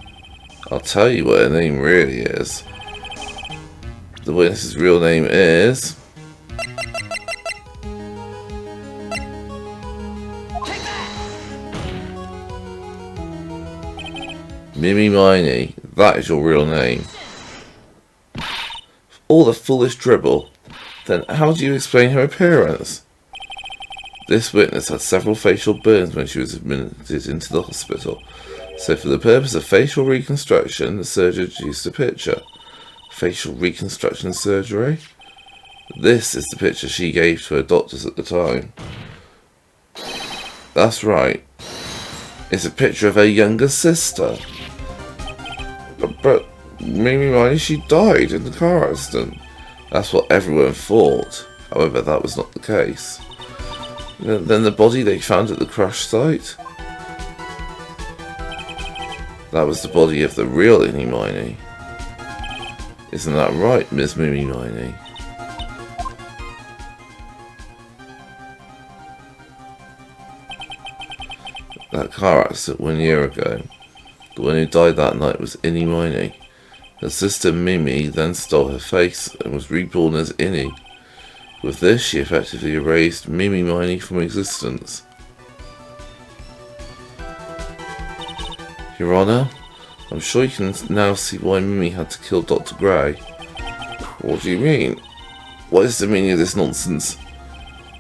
I'll tell you what her name really is. The witness's real name is... Mimi Miney, that is your real name. All the foolish dribble. Then how do you explain her appearance? This witness had several facial burns when she was admitted into the hospital. So for the purpose of facial reconstruction, the surgeon used a picture. Facial reconstruction surgery? This is the picture she gave to her doctors at the time. That's right. It's a picture of her younger sister. But Mimi Miney, she died in the car accident. That's what everyone thought. However, that was not the case. Then the body they found at the crash site? That was the body of the real Innie Miney. Isn't that right, Miss Mimi Miney? That car accident 1 year ago. The one who died that night was Innie Miney. Her sister Mimi then stole her face and was reborn as Innie. With this, she effectively erased Mimi Miney from existence. Your Honour, I'm sure you can now see why Mimi had to kill Dr. Gray. What do you mean? What is the meaning of this nonsense?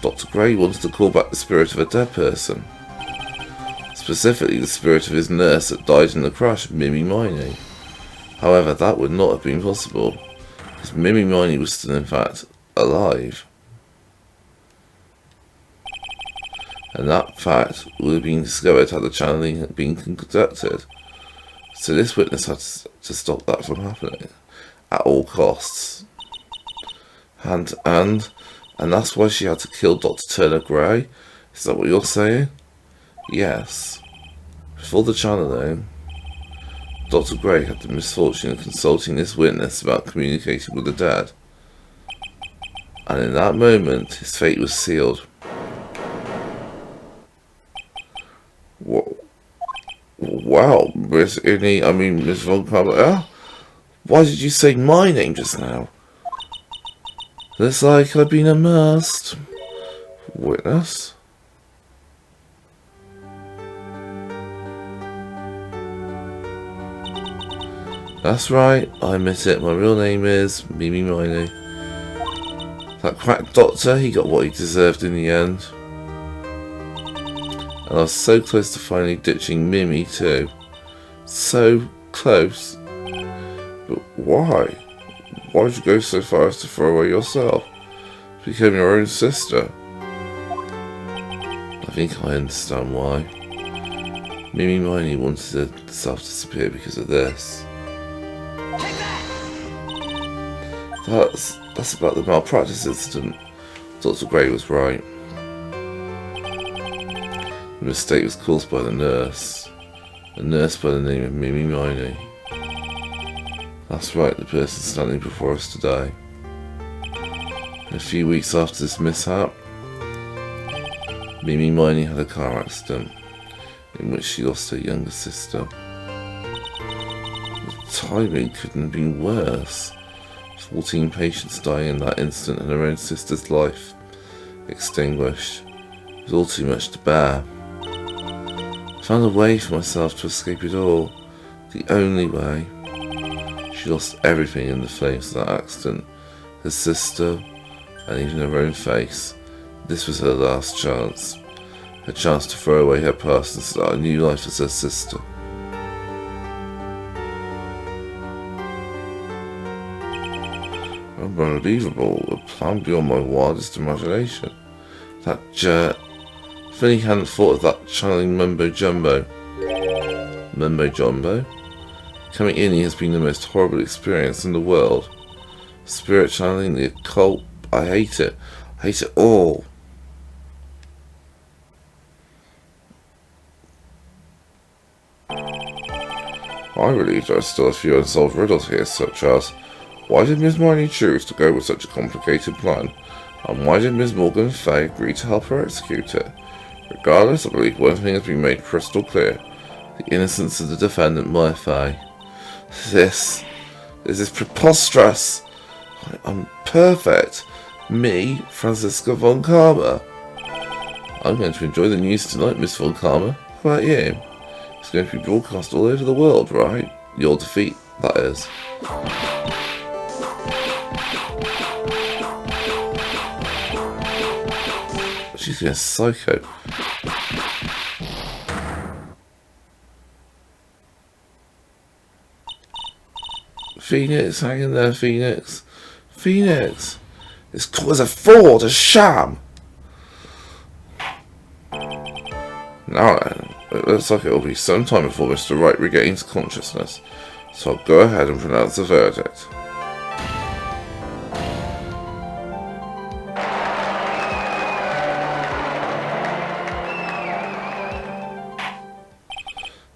Dr. Gray wanted to call back the spirit of a dead person. Specifically the spirit of his nurse that died in the crash, Mimi Miney. However, that would not have been possible, because Mimi Miney was still in fact alive. And that fact would have been discovered had the channeling been conducted. So this witness had to stop that from happening at all costs. And that's why she had to kill Dr. Turner Gray? Is that what you're saying? Yes. Before the channeling, Dr. Gray had the misfortune of consulting this witness about communicating with the dead. And in that moment, his fate was sealed. Wow, Miss Von Carter, why did you say my name just now? Looks like I've been immersed. Witness? That's right, I admit it, my real name is Mimi Miney. That quack doctor, he got what he deserved in the end. And I was so close to finally ditching Mimi too. So close. But why? Why would you go so far as to throw away yourself? To become your own sister? I think I understand why. Mimi Miney wanted to self-disappear because of this. That's about the malpractice incident. Dr. Gray was right. The mistake was caused by the nurse. A nurse by the name of Mimi Miney. That's right, the person standing before us today. A few weeks after this mishap, Mimi Miney had a car accident in which she lost her younger sister. The timing couldn't have been worse. 14 patients dying in that instant and her own sister's life extinguished. It was all too much to bear. I found a way for myself to escape it all. The only way. She lost everything in the flames of that accident. Her sister, and even her own face. This was her last chance. Her chance to throw away her past and start a new life as her sister. Unbelievable, a plan beyond my wildest imagination. That jerk. If only he hadn't thought of that channeling mumbo jumbo. Mumbo jumbo? Coming in, he has been the most horrible experience in the world. Spirit channeling, the occult, I hate it. I hate it all. I believe there are still a few unsolved riddles here, such as why did Miss Miney choose to go with such a complicated plan, and why did Miss Morgan Fay agree to help her execute it? Regardless, I believe one thing has been made crystal clear: the innocence of the defendant, Maya Fay. This is preposterous. I'm perfect. Me, Franziska von Karma. I'm going to enjoy the news tonight, Miss von Karma. How about you? It's going to be broadcast all over the world, right? Your defeat, that is. She's going psycho. Phoenix, hang in there, Phoenix. Phoenix! This was a fraud, a sham! Now then, it looks like it will be some time before Mr. Wright regains consciousness, so I'll go ahead and pronounce the verdict.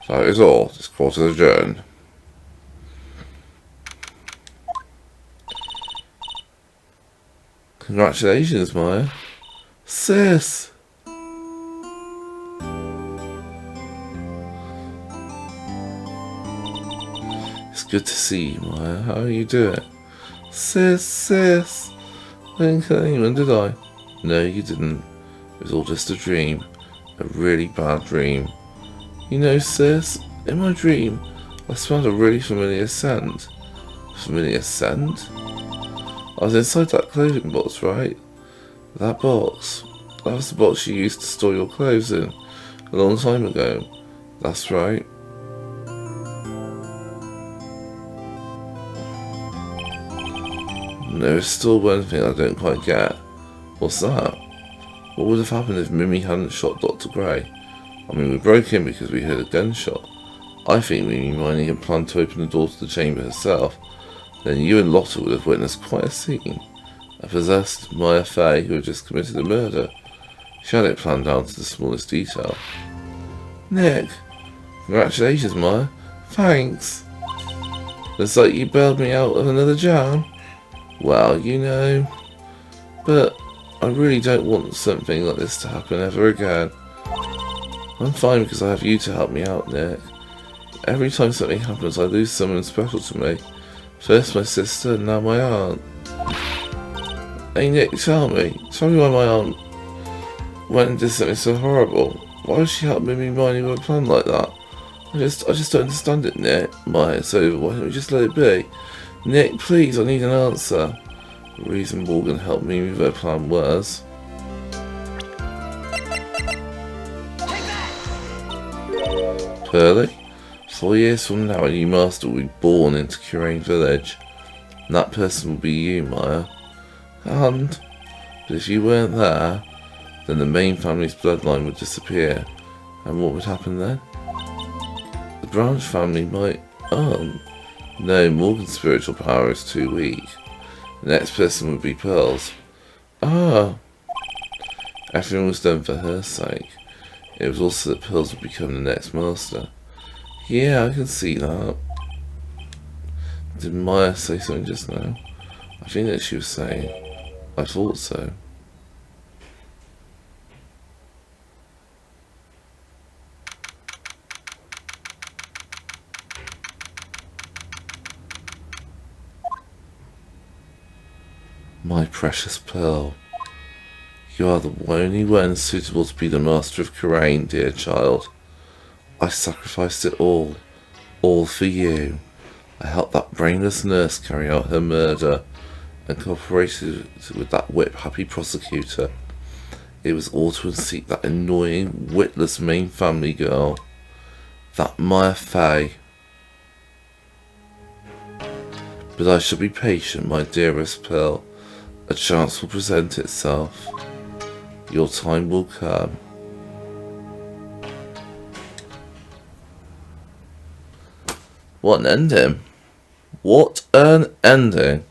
That is all. This court is adjourned. Congratulations, Maya. Sis! It's good to see you, Maya. How are you doing? Sis! I didn't kill anyone, did I? No, you didn't. It was all just a dream. A really bad dream. You know, sis, in my dream, I smelled a really familiar scent. Familiar scent? I was inside that clothing box, right? That box. That was the box you used to store your clothes in a long time ago. That's right. There is still one thing I don't quite get. What's that? What would have happened if Mimi hadn't shot Dr. Gray? I mean, we broke in because we heard a gunshot. I think Mimi Miney had planned to open the door to the chamber herself. Then you and Lotta would have witnessed quite a scene. A possessed Maya Fay who had just committed a murder. She had it planned down to the smallest detail. Nick! Congratulations, Maya. Thanks! Looks like you bailed me out of another jam. Well, you know... But I really don't want something like this to happen ever again. I'm fine because I have you to help me out, Nick. Every time something happens, I lose someone special to me. First my sister, and now my aunt. Hey Nick, tell me why my aunt went and did something so horrible. Why would she help Mimi Miney with a plan like that? I just don't understand it, Nick. Maya, it's over. Why don't we just let it be? Nick, please, I need an answer. The reason Morgan helped me with her plan was... Pearly, 4 years from now a new master will be born into Kurain Village. And that person will be you, Maya. But if you weren't there, then the main family's bloodline would disappear. And what would happen then? The branch family might... No, Morgan's spiritual power is too weak. The next person would be Pearl's. Everything was done for her sake. It was also that Pearls would become the next master. Yeah, I can see that. Did Maya say something just now? I think that she was saying, I thought so. My precious Pearl. You are the only one suitable to be the master of Kurain, dear child. I sacrificed it all for you. I helped that brainless nurse carry out her murder, and cooperated with that whip-happy prosecutor. It was all to unseat that annoying, witless main family girl, that Maya Fey. But I shall be patient, my dearest Pearl. A chance will present itself. Your time will come. What an ending. What an ending.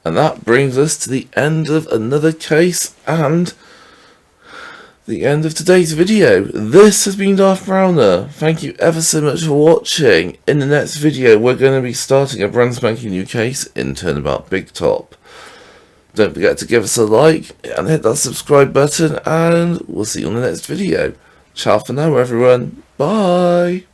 And that brings us to the end of another case and the end of today's video. This has been Darth Browner. Thank you ever so much for watching. In the next video, we're going to be starting a brand spanking new case in Turnabout Big Top. Don't forget to give us a like and hit that subscribe button, and we'll see you on the next video. Ciao for now, everyone. Bye.